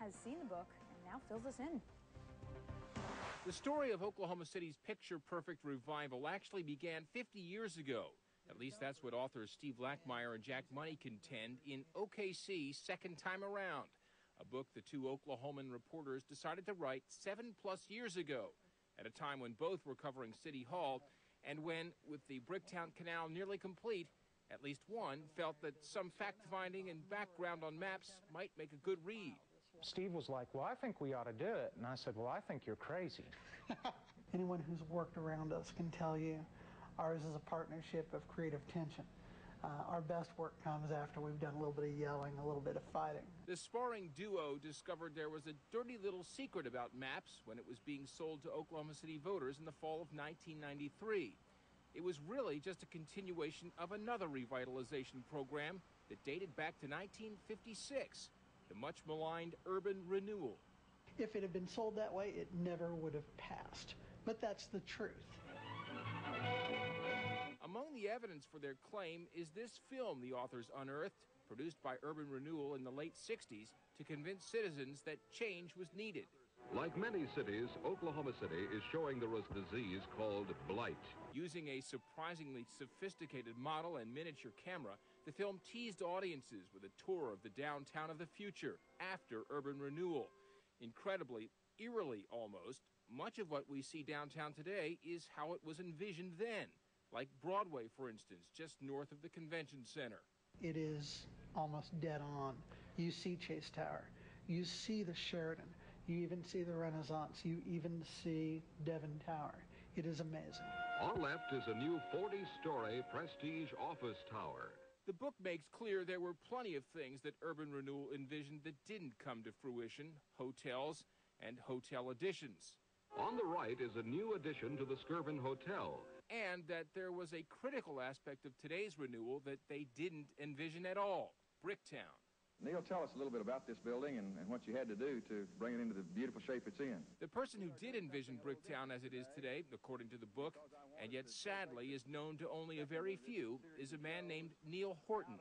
has seen the book and now fills us in. The story of Oklahoma City's picture-perfect revival actually began 50 years ago. At least that's what authors Steve Lackmeyer and Jack Money contend in OKC Second Time Around, a book the two Oklahoman reporters decided to write 7+ years ago, at a time when both were covering City Hall and when, with the Bricktown Canal nearly complete, at least one felt that some fact-finding and background on maps might make a good read. Steve was like, well, I think we ought to do it. And I said, well, I think you're crazy. Anyone who's worked around us can tell you ours is a partnership of creative tension. Our best work comes after we've done a little bit of yelling, a little bit of fighting. The sparring duo discovered there was a dirty little secret about maps when it was being sold to Oklahoma City voters in the fall of 1993. It was really just a continuation of another revitalization program that dated back to 1956. The much maligned urban renewal. If it had been sold that way, it never would have passed. But that's the truth. Among the evidence for their claim is this film the authors unearthed, produced by Urban Renewal in the late 60s to convince citizens that change was needed. Like many cities, Oklahoma City is showing the disease called blight. Using a surprisingly sophisticated model and miniature camera, the film teased audiences with a tour of the downtown of the future after urban renewal. Incredibly, eerily almost, much of what we see downtown today is how it was envisioned then, like Broadway, for instance, just north of the convention center. It is almost dead on. You see Chase Tower, you see the Sheridan, you even see the Renaissance, you even see Devon Tower. It is amazing. On left is a new 40-story prestige office tower. The book makes clear there were plenty of things that urban renewal envisioned that didn't come to fruition: hotels and hotel additions. On the right is a new addition to the Skirvin Hotel. And that there was a critical aspect of today's renewal that they didn't envision at all: Bricktown. Neil, tell us a little bit about this building and what you had to do to bring it into the beautiful shape it's in. The person who did envision Bricktown as it is today, according to the book, and yet sadly is known to only a very few, is a man named Neil Horton.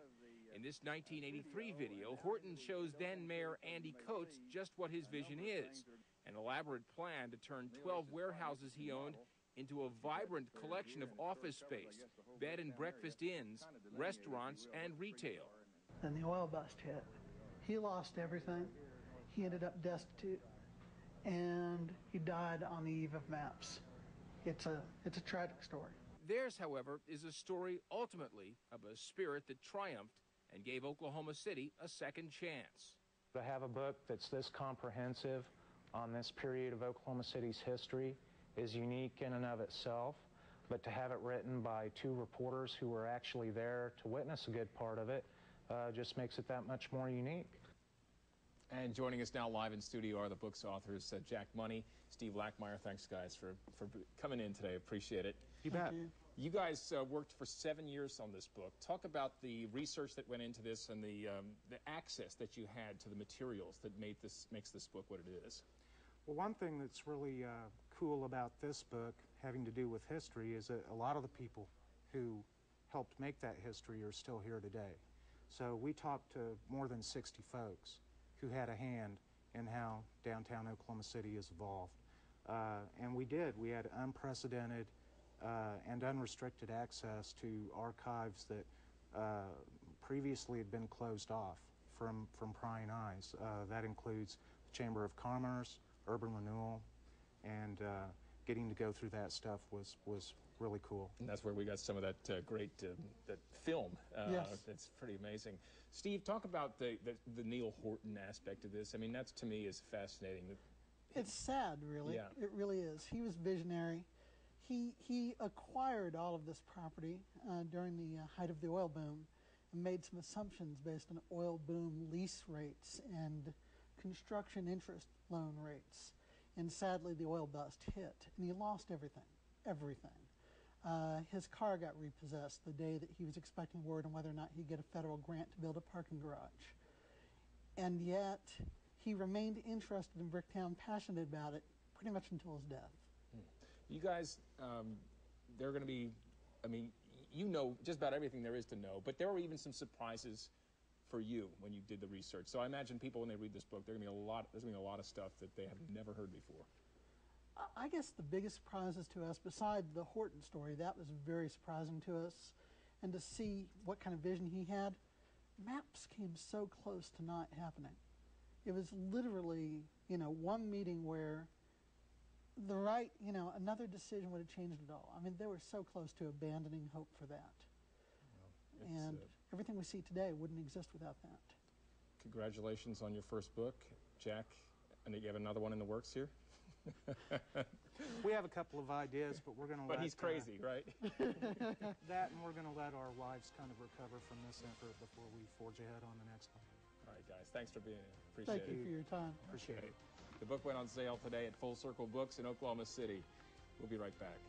In this 1983 video, Horton shows then Mayor Andy Coates just what his vision is: an elaborate plan to turn 12 warehouses he owned into a vibrant collection of office space, bed and breakfast inns, restaurants, and retail. Then the oil bust hit. He lost everything. He ended up destitute, and he died on the eve of maps. It's a tragic story. Theirs, however, is a story ultimately of a spirit that triumphed and gave Oklahoma City a second chance. To have a book that's this comprehensive on this period of Oklahoma City's history is unique in and of itself, but to have it written by two reporters who were actually there to witness a good part of it just makes it that much more unique. And joining us now live in studio are the book's authors, Jack Money, Steve Lackmeyer. Thanks, guys, for coming in today. Appreciate it. You bet. You guys worked for 7 years on this book. Talk about the research that went into this and the access that you had to the materials that makes this book what it is. Well, one thing that's really cool about this book, having to do with history, is that a lot of the people who helped make that history are still here today. So we talked to more than 60 folks who had a hand in how downtown Oklahoma City has evolved. And we did. We had unprecedented and unrestricted access to archives that previously had been closed off from prying eyes. That includes the Chamber of Commerce, Urban Renewal, and getting to go through that stuff was really cool. And that's where we got some of that great that film. Yes. It's pretty amazing. Steve, talk about the Neil Horton aspect of this. I mean, that's, to me, is fascinating. It's sad, really. Yeah. It really is. He was visionary. He acquired all of this property during the height of the oil boom and made some assumptions based on oil boom lease rates and construction interest loan rates. And sadly, the oil bust hit, and he lost everything. His car got repossessed the day that he was expecting word on whether or not he'd get a federal grant to build a parking garage. And yet, he remained interested in Bricktown, passionate about it, pretty much until his death. You guys, there are going to be, I mean, you know just about everything there is to know, but there were even some surprises for you when you did the research? So I imagine people, when they read this book, there's going to be a lot of stuff that they have never heard before. I guess the biggest surprises to us, beside the Horton story, that was very surprising to us, and to see what kind of vision he had, maps came so close to not happening. It was literally, one meeting where another decision would have changed it all. I mean, they were so close to abandoning hope for that. Well, and everything we see today wouldn't exist without that. Congratulations on your first book, Jack. And you have another one in the works here? We have a couple of ideas, but we're going to let... But he's crazy, right? That, and we're going to let our wives kind of recover from this effort before we forge ahead on the next one. All right, guys. Thanks for being here. Appreciate it. Thank you for your time. Appreciate it. The book went on sale today at Full Circle Books in Oklahoma City. We'll be right back.